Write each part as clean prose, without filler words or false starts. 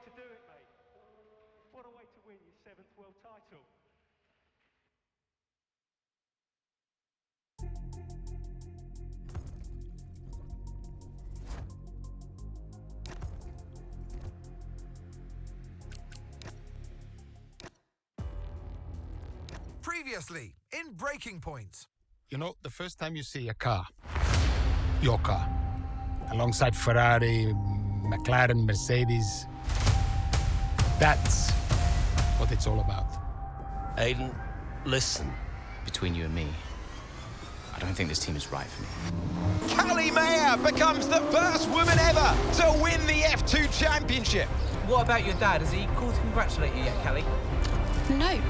to do it, mate. What a way to win your 7th world title. Previously, in Breaking Point. You know, the first time you see a car, your car, alongside Ferrari, McLaren, Mercedes, that's what it's all about. Aiden, listen. Between you and me, I don't think this team is right for me. Callie Mayer becomes the first woman ever to win the F2 Championship. What about your dad? Has he called to congratulate you yet, Callie? Nope.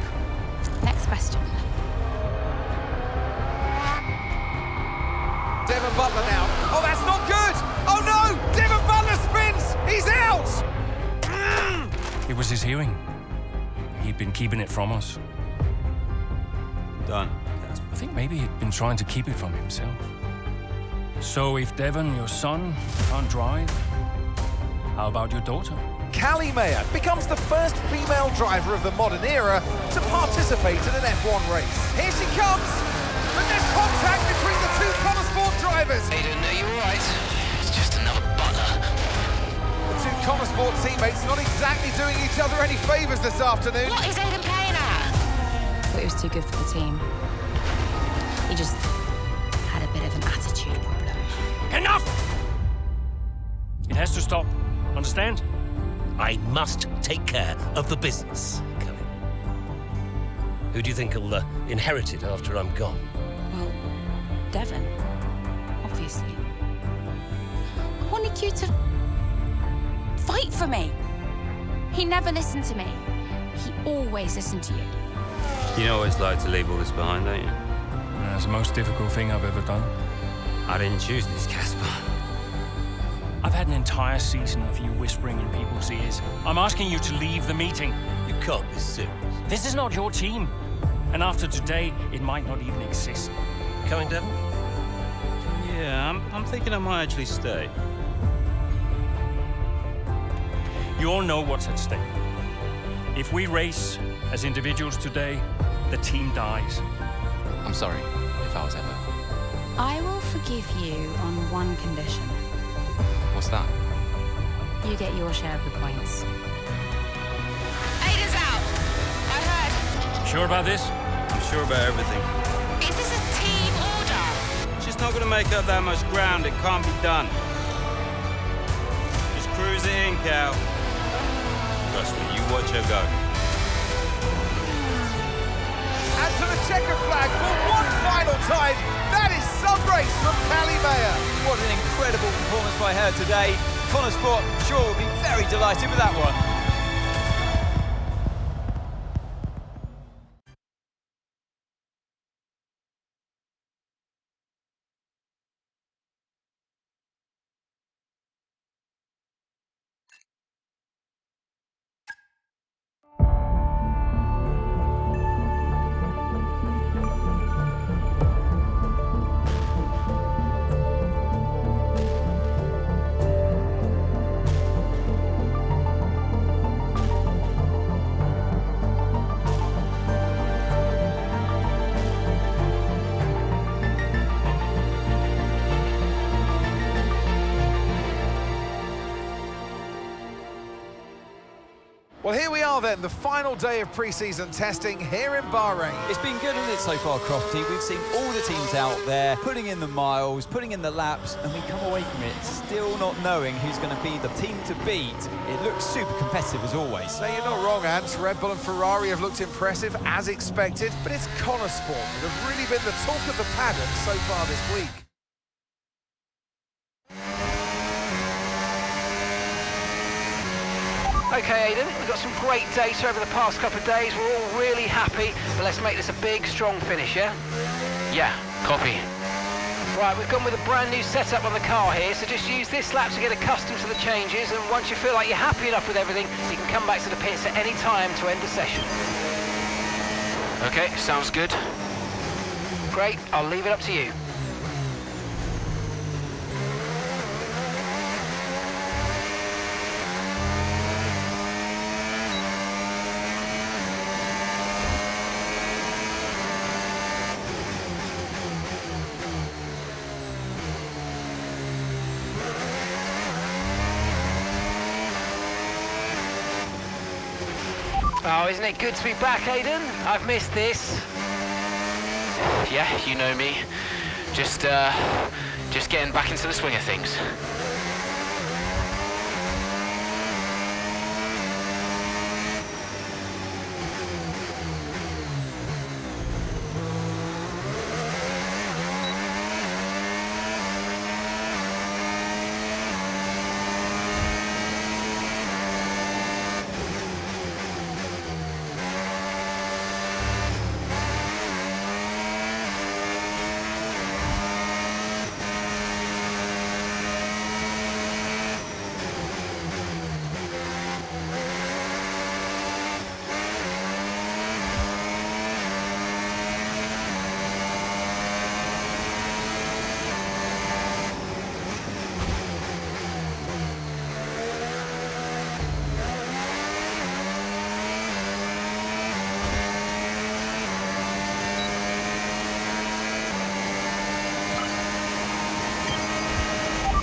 Next question. Devon Butler now. Oh, that's not good! Oh no! Devon Butler spins! He's out! It was his hearing. He'd been keeping it from us. Done. I think maybe he'd been trying to keep it from himself. So if Devon, your son, can't drive, how about your daughter? Callie Mayer becomes the first female driver of the modern era to participate in an F1 race. Here she comes! But there's contact between the two Connosport drivers! Aiden, are you alright? It's just another Butler. The two Connosport teammates not exactly doing each other any favours this afternoon. What is Aiden playing at? I thought he was too good for the team. He just had a bit of an attitude problem. Enough! It has to stop. Understand? I must take care of the business, Kelly. Who do you think will inherit it after I'm gone? Well, Devon, obviously. I wanted you to fight for me. He never listened to me. He always listened to you. You know what it's like to leave all this behind, don't you? That's the most difficult thing I've ever done. I didn't choose this, Casper. I've had an entire season of you whispering in people's ears. I'm asking you to leave the meeting. You can't be serious. This is not your team. And after today, it might not even exist. Coming, Devon? Yeah, I'm thinking I might actually stay. You all know what's at stake. If we race as individuals today, the team dies. I'm sorry if I was ever. I will forgive you on one condition. What's that? You get your share of the points. Aiden's out! I heard. Sure about this? I'm sure about everything. Is this a team order? She's not going to make up that much ground. It can't be done. Just cruise it in, Cal. Trust me, you watch her go. And to the checker flag for one final time. That is some race from Callie Mayer. What an incredible performance by her today. Connosport, sure, will be very delighted with that one. Well, here we are then, the final day of pre-season testing here in Bahrain. It's been good, hasn't it, so far, Crofty? We've seen all the teams out there, putting in the miles, putting in the laps, and we come away from it still not knowing who's going to be the team to beat. It looks super competitive as always. Now, you're not wrong, Ant. Red Bull and Ferrari have looked impressive, as expected, but it's Connosport that have really been the talk of the paddock so far this week. Okay, Aiden, we've got some great data over the past couple of days. We're all really happy, but let's make this a big, strong finish, yeah? Yeah, copy. Right, we've gone with a brand new setup on the car here, so just use this lap to get accustomed to the changes, and once you feel like you're happy enough with everything, you can come back to the pits at any time to end the session. Okay, sounds good. Great, I'll leave it up to you. Oh, isn't it good to be back, Aidan? I've missed this. Yeah, you know me. Just getting back into the swing of things.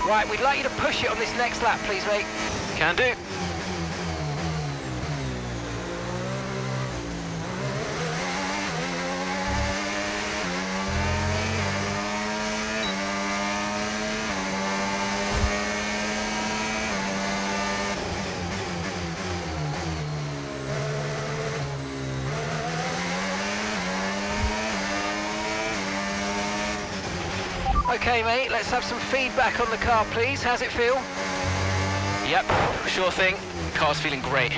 Right, we'd like you to push it on this next lap, please, mate. Can do. Okay, mate, let's have some feedback on the car, please. How's it feel? Yep, sure thing. Car's feeling great.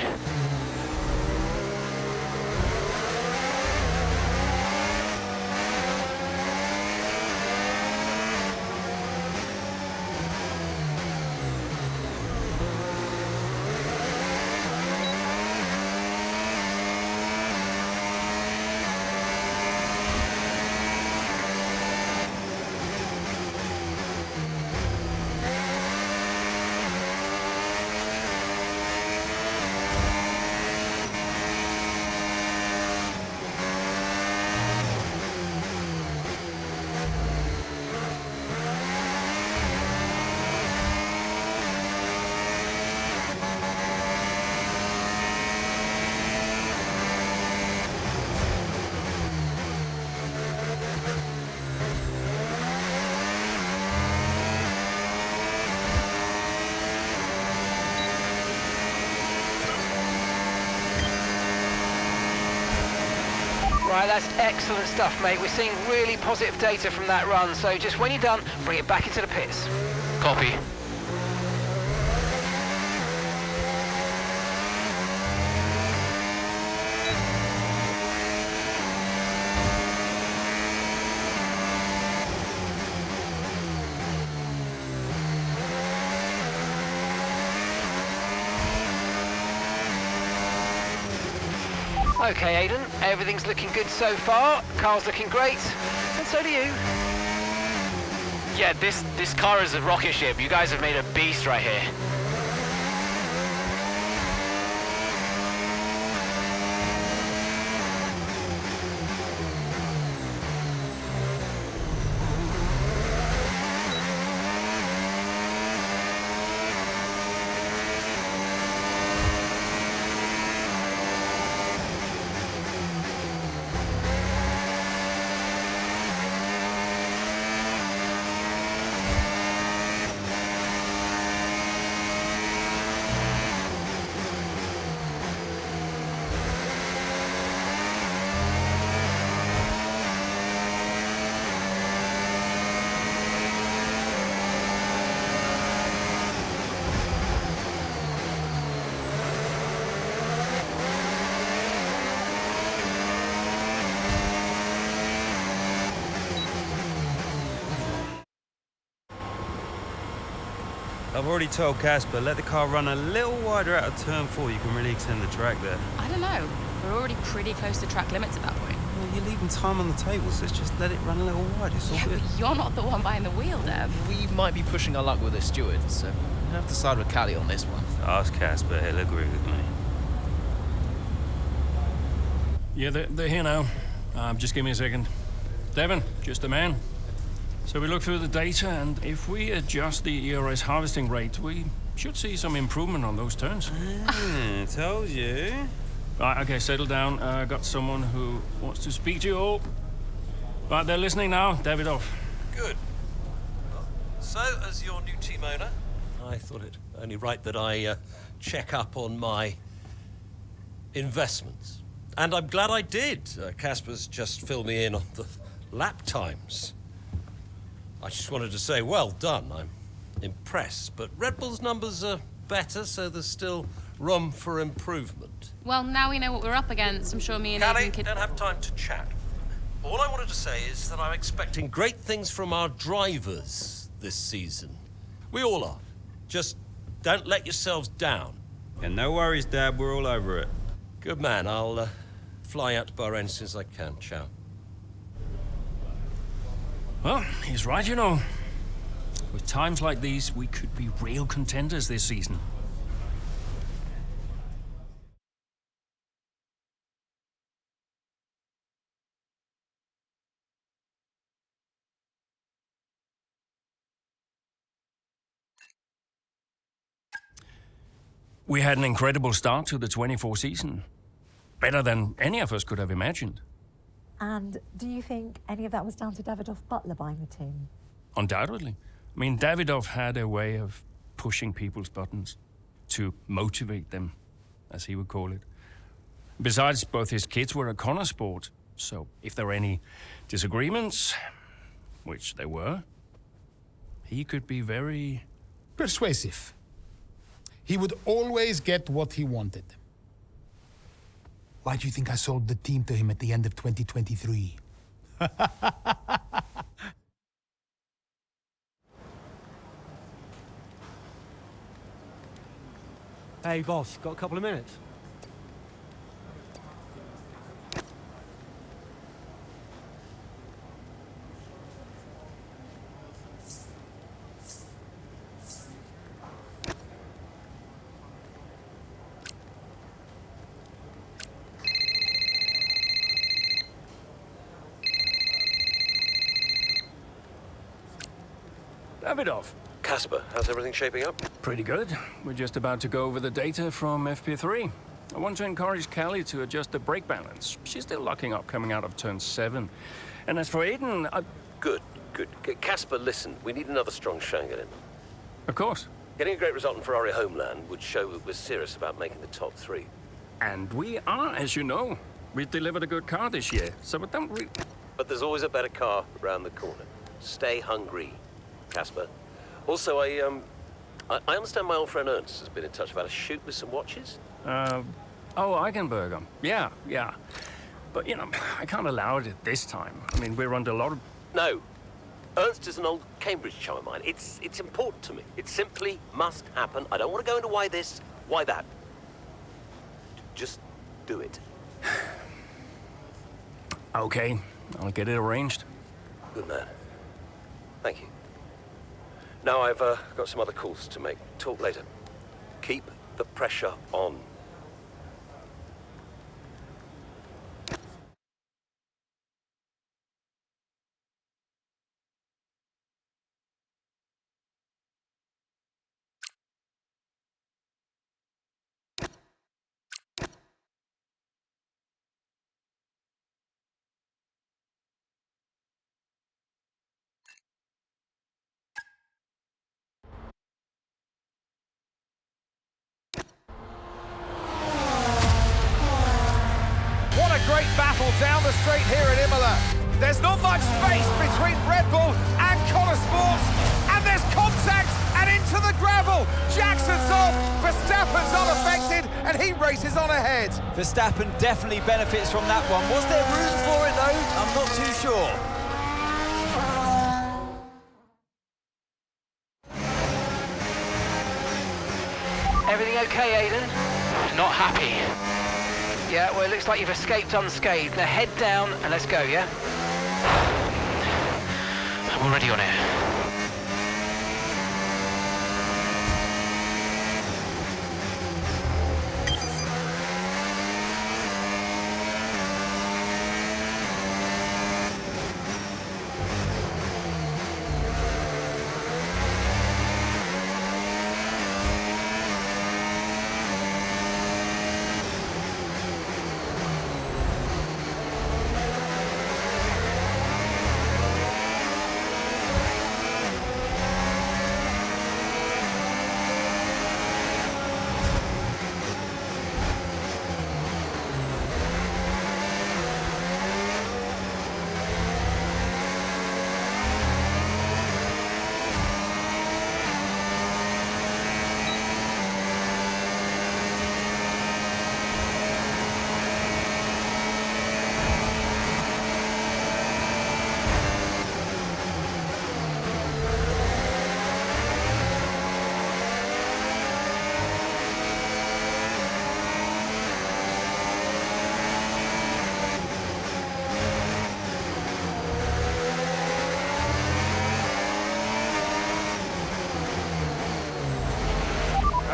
Right, that's excellent stuff, mate. We're seeing really positive data from that run, so just when you're done, bring it back into the pits. Copy. Okay, Aidan, everything's looking good so far. Car's looking great, and so do you. Yeah, this car is a rocket ship. You guys have made a beast right here. I've already told Casper, let the car run a little wider out of turn 4. You can really extend the track there. I don't know. We're already pretty close to track limits at that point. Well, you're leaving time on the table, so just let it run a little wider. It's all Yeah, good. but you're not the one behind the wheel, Dev. We might be pushing our luck with the stewards, so we'll have to side with Callie on this one. Ask Casper, he'll agree with me. Yeah, they're here now. Just give me a second. Devon, just a man. So we look through the data, and if we adjust the ERS harvesting rate, we should see some improvement on those turns. Told you. Right, okay, settle down. I got someone who wants to speak to you all. Right, they're listening now. Davidoff. Good. So, as your new team owner, I thought it only right that I check up on my investments. And I'm glad I did. Casper's just filled me in on the lap times. I just wanted to say, well done. I'm impressed. But Red Bull's numbers are better, so there's still room for improvement. Well, now we know what we're up against. I'm sure me and Callie, Aidan could... don't have time to chat. All I wanted to say is that I'm expecting great things from our drivers this season. We all are. Just don't let yourselves down. And no worries, Dad, we're all over it. Good man. I'll fly out to Bahrain as soon as I can. Ciao. Well, he's right, you know. With times like these, we could be real contenders this season. We had an incredible start to the 24 season. Better than any of us could have imagined. And do you think any of that was down to Davidoff Butler buying the team? Undoubtedly. I mean, Davidoff had a way of pushing people's buttons to motivate them, as he would call it. Besides, both his kids were at Connor Sport, so if there were any disagreements, which there were, he could be very... persuasive. He would always get what he wanted. Why do you think I sold the team to him at the end of 2023? Hey, boss, got a couple of minutes? Davidoff. Casper, how's everything shaping up? Pretty good. We're just about to go over the data from FP3. I want to encourage Callie to adjust the brake balance. She's still locking up coming out of turn 7. And as for Aidan, Good. Casper, listen, we need another strong Shangan in. Of course. Getting a great result in Ferrari homeland would show that we're serious about making the top 3. And we are, as you know. We've delivered a good car this year, so we don't really... But there's always a better car around the corner. Stay hungry, Casper. Also, I understand my old friend Ernst has been in touch about a shoot with some watches. Oh, Eichenberger. Yeah. But, you know, I can't allow it at this time. I mean, we're under a lot of... No. Ernst is an old Cambridge chum of mine. It's important to me. It simply must happen. I don't want to go into why this, why that. Just do it. Okay, I'll get it arranged. Good man. Thank you. Now I've got some other calls to make. Talk later. Keep the pressure on. Great battle down the straight here at Imola. There's not much space between Red Bull and Connor Sports, and there's contact and into the gravel. Jackson's off, Verstappen's unaffected, and he races on ahead. Verstappen definitely benefits from that one. Was there room for it though? I'm not too sure. Everything okay, Aidan? Not happy. Yeah, well, it looks like you've escaped unscathed. Now head down and let's go, yeah? I'm already on it.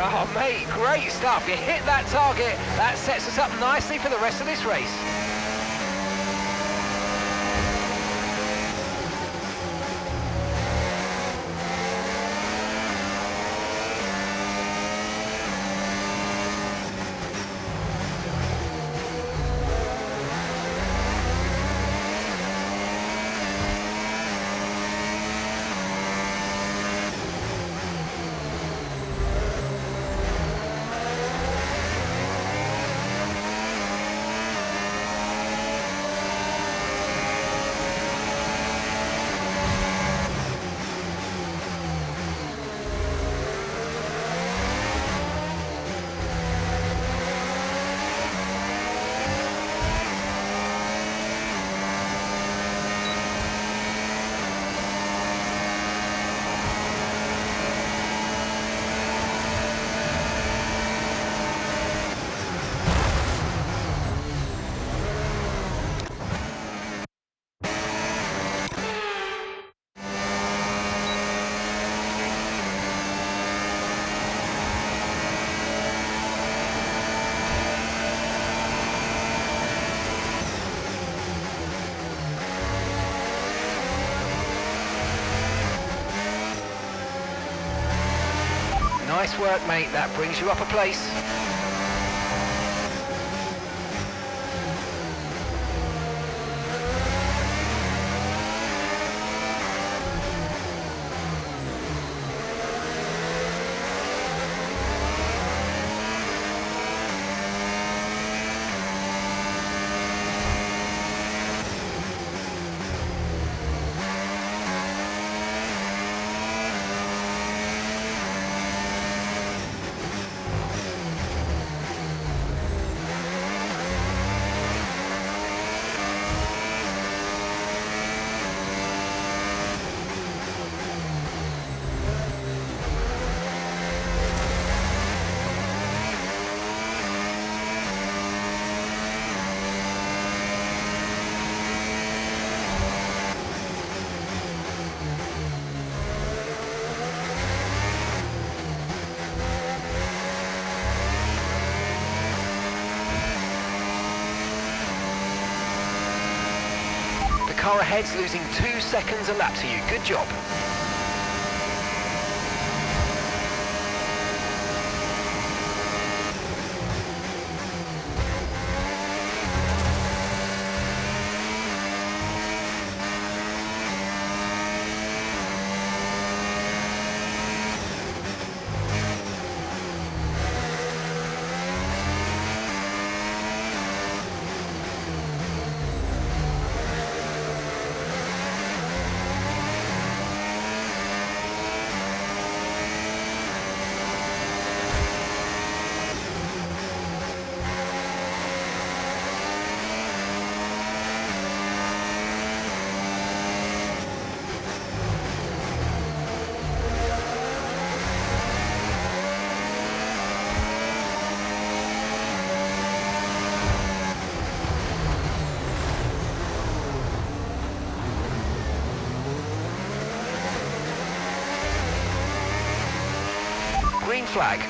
Oh, mate, great stuff. You hit that target. That sets us up nicely for the rest of this race. Nice work, mate. That brings you up a place. Car ahead's losing 2 seconds a lap to you. Good job.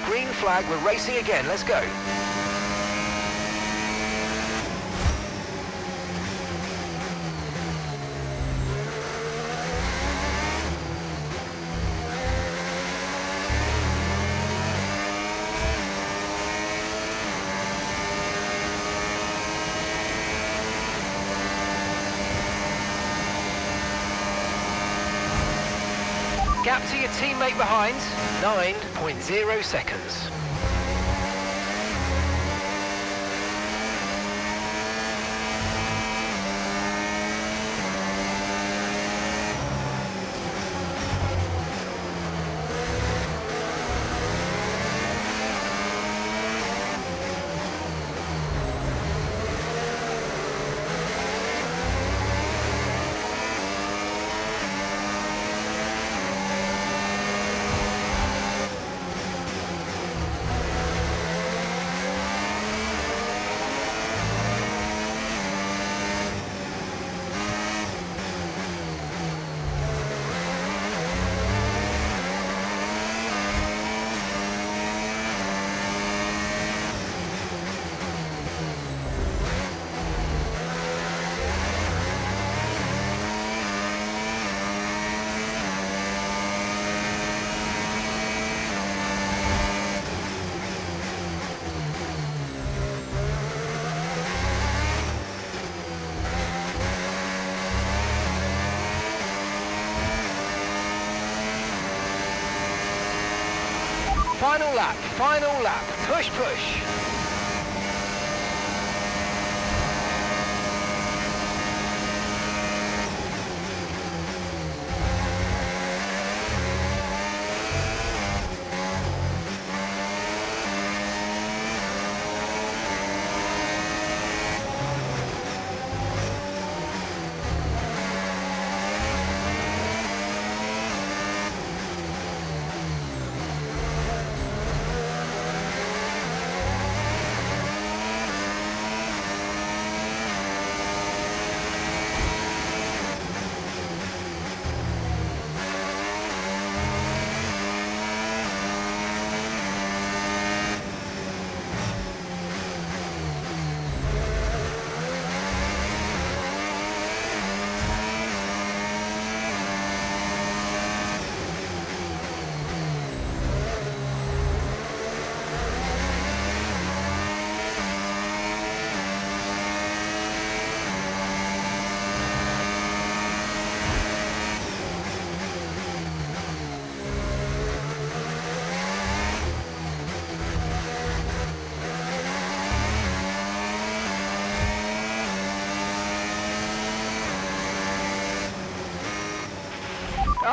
Green flag, we're racing again, let's go. Gap to your teammate behind, 9.0 seconds. Final lap, final lap. Push, push.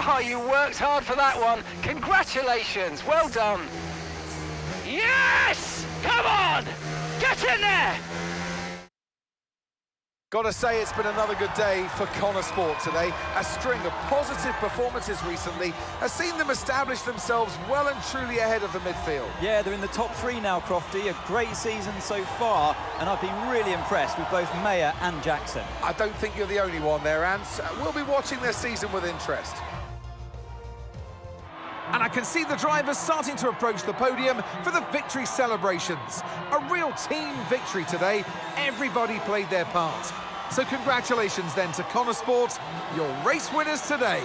Oh, you worked hard for that one. Congratulations, well done. Yes! Come on! Get in there! Gotta say, it's been another good day for Connor Sport today. A string of positive performances recently has seen them establish themselves well and truly ahead of the midfield. Yeah, they're in the top 3 now, Crofty. A great season so far, and I've been really impressed with both Mayer and Jackson. I don't think you're the only one there, Ants. We'll be watching their season with interest. And I can see the drivers starting to approach the podium for the victory celebrations. A real team victory today. Everybody played their part. So congratulations then to Connor Sport, your race winners today.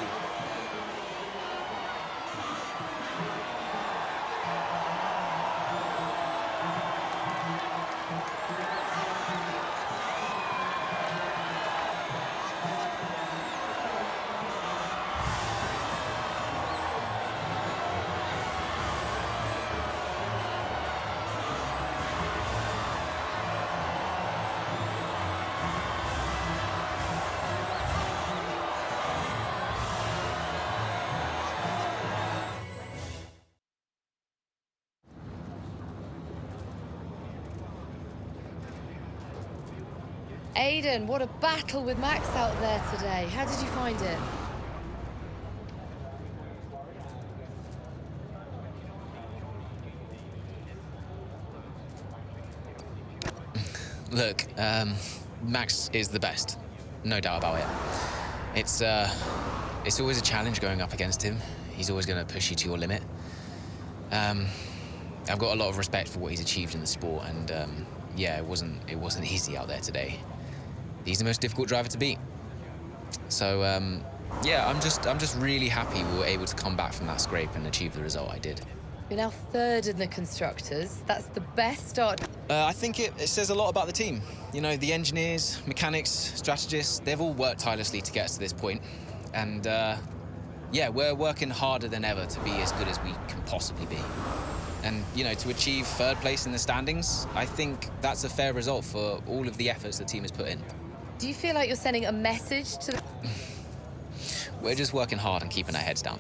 Aidan, what a battle with Max out there today. How did you find it? Look, Max is the best, no doubt about it. It's always a challenge going up against him. He's always going to push you to your limit. I've got a lot of respect for what he's achieved in the sport, and yeah, it wasn't easy out there today. He's the most difficult driver to beat. So yeah, I'm just really happy we were able to come back from that scrape and achieve the result I did. You're now 3rd in the Constructors. That's the best start. I think it says a lot about the team. You know, the engineers, mechanics, strategists, they've all worked tirelessly to get us to this point. And yeah, we're working harder than ever to be as good as we can possibly be. And, you know, to achieve 3rd place in the standings, I think that's a fair result for all of the efforts the team has put in. Do you feel like you're sending a message to the... We're just working hard and keeping our heads down.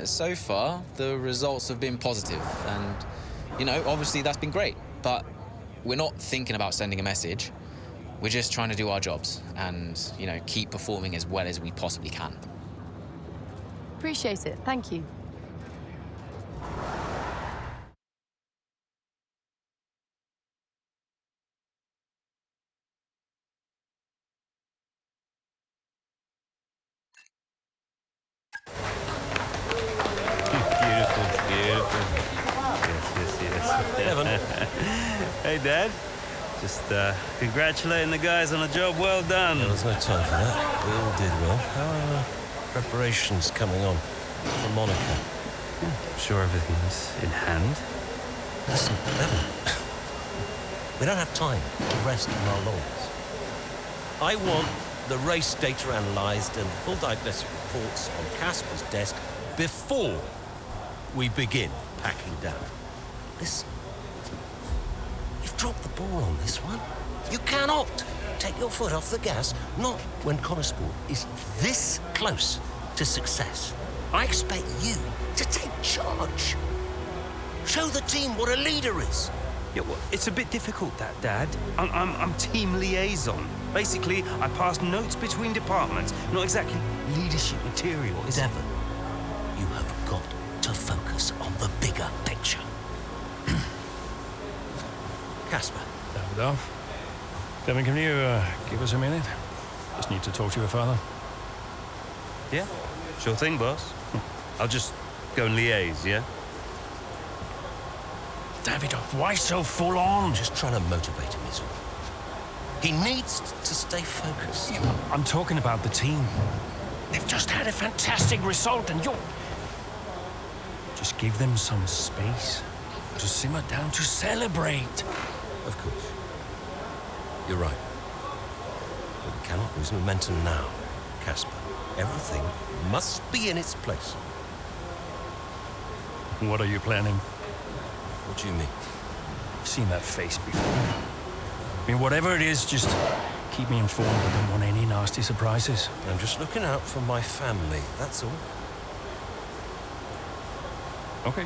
So far, the results have been positive, and, you know, obviously that's been great, but we're not thinking about sending a message. We're just trying to do our jobs and, you know, keep performing as well as we possibly can. Appreciate it. Thank you. Hey, Dad. Just congratulating the guys on a job well done. Yeah, there's no time for that. We all did well. How are preparations coming on for Monaco? I'm sure everything's in hand. Listen, Evan, we don't have time to rest on our laurels. I want the race data analysed and full diagnostic reports on Casper's desk before we begin. packing down. Listen, you've dropped the ball on this one. You cannot take your foot off the gas, not when Connorsport is this close to success. I expect you to take charge. Show the team what a leader is. Yeah, well, it's a bit difficult, that, Dad. I'm team liaison. Basically, I pass notes between departments. Not exactly leadership material, is it? Devon, you have got to focus on the bigger picture. Casper. Davidoff. Devon, can you give us a minute? Just need to talk to your father. Yeah, sure thing, boss. I'll just go and liaise, yeah? Davidoff, why so full on? Just trying to motivate him, is all. He needs to stay focused. Yeah, I'm talking about the team. They've just had a fantastic result and you're... Just give them some space to simmer down, to celebrate. Of course. You're right. But we cannot lose momentum now, Casper. Everything must be in its place. What are you planning? What do you mean? I've seen that face before. I mean, whatever it is, just keep me informed. I don't want any nasty surprises. I'm just looking out for my family, that's all. Okay.